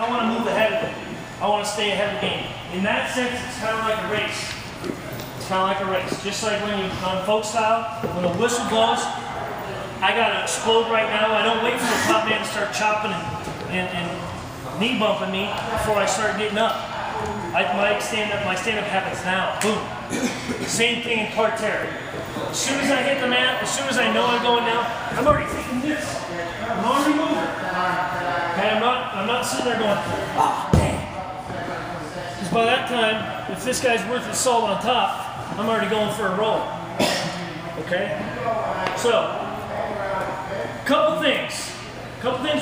I want to move ahead of it. I want to stay ahead of the game. In that sense, it's kind of like a race. It's kind of like a race. Just like when you're on folk style, when the whistle blows, I got to explode right now. I don't wait for the top man to start chopping and knee bumping me before I start getting up. My stand-up happens now. Boom. Same thing in terre. As soon as I hit the mat, as soon as I know I'm going down, I'm already thinking this. I'm already moving. Okay, I'm not sitting there going, oh, dang. Because by that time, if this guy's worth his salt on top, I'm already going for a roll. Okay? So, couple things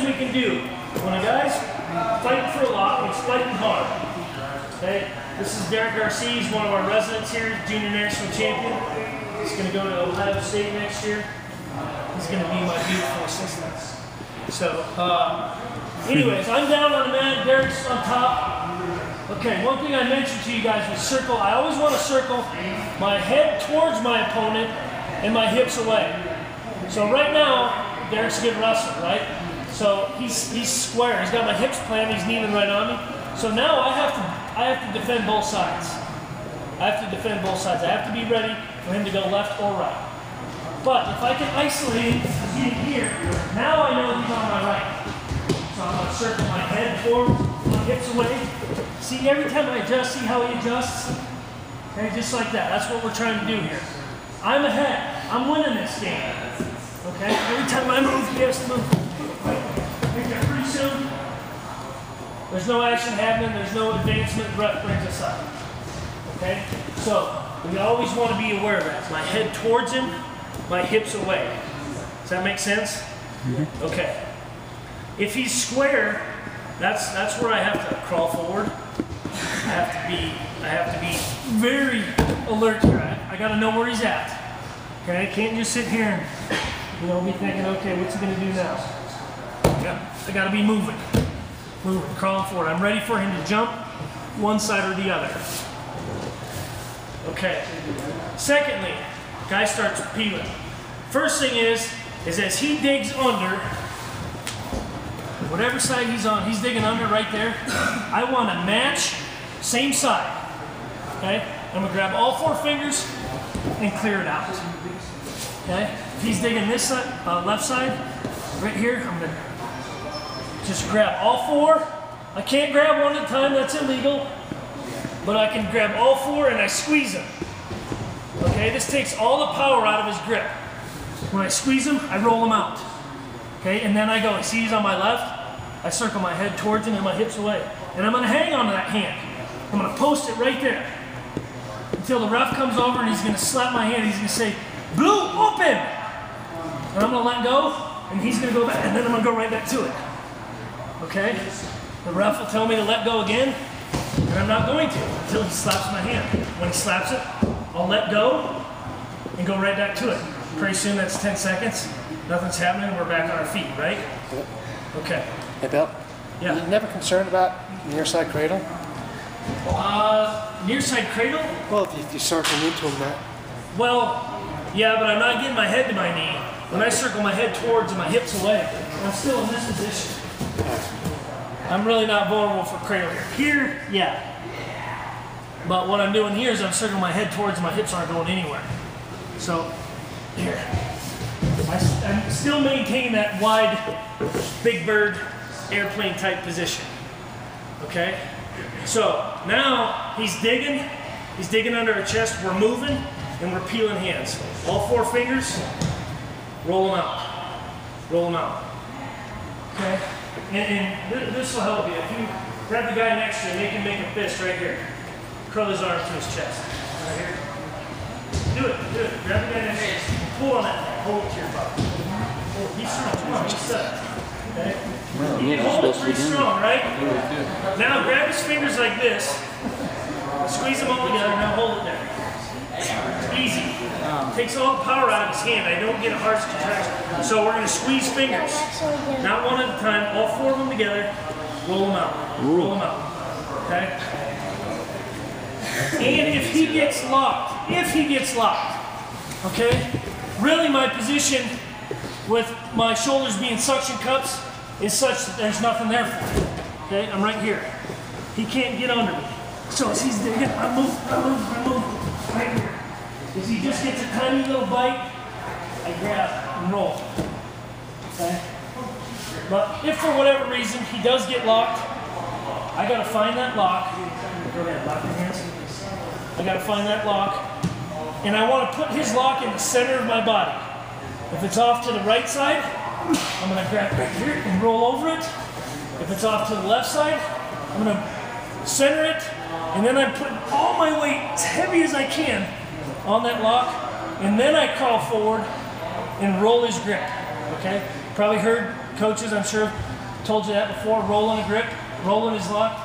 we can do. When a guy's fighting for a lot, he's fighting hard. Okay? This is Derek Garcia, he's one of our residents here, junior national champion. He's going to go to Ohio State next year. He's going to be my beautiful assistant. So, anyways, I'm down on the mat, Derek's on top. Okay, one thing I mentioned to you guys was circle. I always want to circle my head towards my opponent and my hips away. So right now, Derek's a good wrestler, right? So he's square. He's got my hips planted. He's kneeling right on me. So now I have to defend both sides. I have to defend both sides. I have to be ready for him to go left or right. But if I can isolate him here, now I know he's on my right. So I'm going to circle my head forward, my hips away. See, every time I adjust, see how he adjusts? Okay, just like that. That's what we're trying to do here. I'm ahead. I'm winning this game. Okay? Every time I move, he has to move. Right there, pretty soon, there's no action happening, there's no advancement, the ref brings us up. Okay? So, we always want to be aware of that. My head towards him, my hips away. Does that make sense? Mm-hmm. Okay. If he's square, that's where I have to crawl forward. I have to be very alert here. I got to know where he's at. Okay, I can't just sit here and be thinking, okay, what's he gonna do now? Yeah, I got to be moving, crawling forward. I'm ready for him to jump one side or the other. Okay. Secondly, guy starts peeling. First thing is as he digs under, whatever side he's on, he's digging under right there. I want to match, same side. Okay? I'm gonna grab all 4 fingers and clear it out. Okay? If he's digging this side, left side, right here, I'm gonna just grab all 4. I can't grab one at a time, that's illegal. But I can grab all 4 and I squeeze them. Okay, this takes all the power out of his grip. When I squeeze him, I roll him out. Okay, and then I go, see he's on my left, I circle my head towards him and my hips away. And I'm gonna hang on to that hand. I'm gonna post it right there. Until the ref comes over and he's gonna slap my hand, he's gonna say, blue, open! And I'm gonna let go, and he's gonna go back, and then I'm gonna go right back to it. Okay? The ref will tell me to let go again, and I'm not going to until he slaps my hand. When he slaps it, I'll let go and go right back to it. Pretty soon, that's 10 seconds. Nothing's happening, we're back on our feet, right? Okay. Hey, Bill? Yeah? Are you never concerned about near side cradle? Near side cradle? Well, if you circle into him, that. Well, yeah, but I'm not getting my head to my knee. When I circle my head towards and my hips away, I'm still in this position. I'm really not vulnerable for cradle here. Here, yeah. But what I'm doing here is I'm circling my head towards and my hips aren't going anywhere. So, here. I'm still maintaining that wide, big bird, airplane type position. Okay? So, now he's digging under our chest, we're moving, and we're peeling hands. All 4 fingers, roll them out. Roll them out. Okay? And this will help you. If you grab the guy next to you, make him make a fist right here. Curl his arm to his chest. Right here. Do it. Grab the guy next to you. Pull on that thing. Hold it to your butt. He's strong. Come on, he's set. Okay? You can hold it pretty strong, right? Now grab his fingers like this. Squeeze them all together. Now hold it there. Easy. Takes all the power out of his hand. I don't get a harsh contraction. So we're going to squeeze fingers. Not one at a time. All 4 of them together. Roll them out. Roll them out. Okay? And if he gets locked, okay? Really my position with my shoulders being suction cups is such that there's nothing there for him. Okay, I'm right here. He can't get under me. So as he's digging, I move right here. As he just gets a tiny little bite, I grab and roll. Okay? But if for whatever reason he does get locked, I gotta find that lock. Go ahead, lock your hands. I gotta find that lock. And I wanna put his lock in the center of my body. If it's off to the right side, I'm gonna grab right here and roll over it. If it's off to the left side, I'm gonna center it, and then I'm putting all my weight as heavy as I can on that lock, and then I crawl forward and roll his grip. Okay? Probably heard coaches, I'm sure, told you that before, rolling a grip, rolling his lock.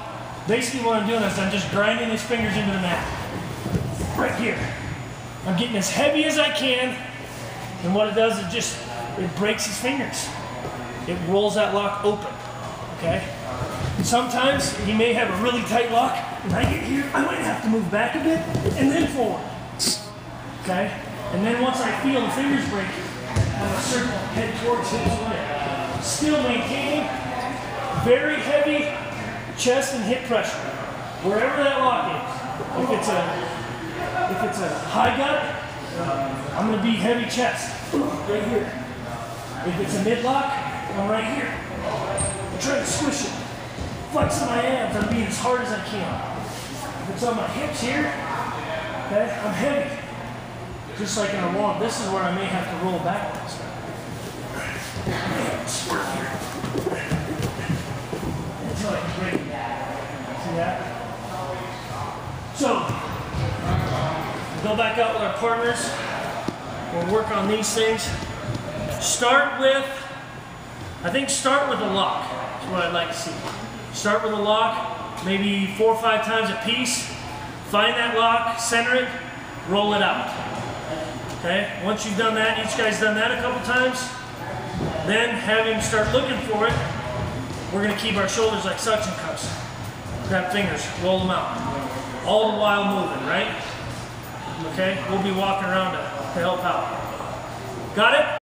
Basically what I'm doing is I'm just grinding his fingers into the mat. Right here. I'm getting as heavy as I can, and what it does is it breaks his fingers. It rolls that lock open. Okay? And sometimes he may have a really tight lock, and I get here, I might have to move back a bit, and then forward. Okay? And then once I feel the fingers break, I'm gonna circle, head towards his way. Still maintaining very heavy chest and hip pressure. Wherever that lock is. If it's a high gut, I'm gonna be heavy chest. Right here. If it's a mid lock, I'm right here. I'm trying to squish it. Flexing my abs, I'm being as hard as I can. If it's on my hips here, okay, I'm heavy. Just like in a wall, this is where I may have to roll backwards. Squirt here. Until I can break it. See that? So, go back out with our partners. We'll work on these things. Start with a lock. That's what I'd like to see. Start with a lock, maybe 4 or 5 times a piece. Find that lock, center it, roll it out. Okay? Once you've done that, each guy's done that a couple times, then have him start looking for it. We're going to keep our shoulders like suction cups. Grab fingers, roll them out. All the while moving, right? Okay? We'll be walking around to help out. Got it?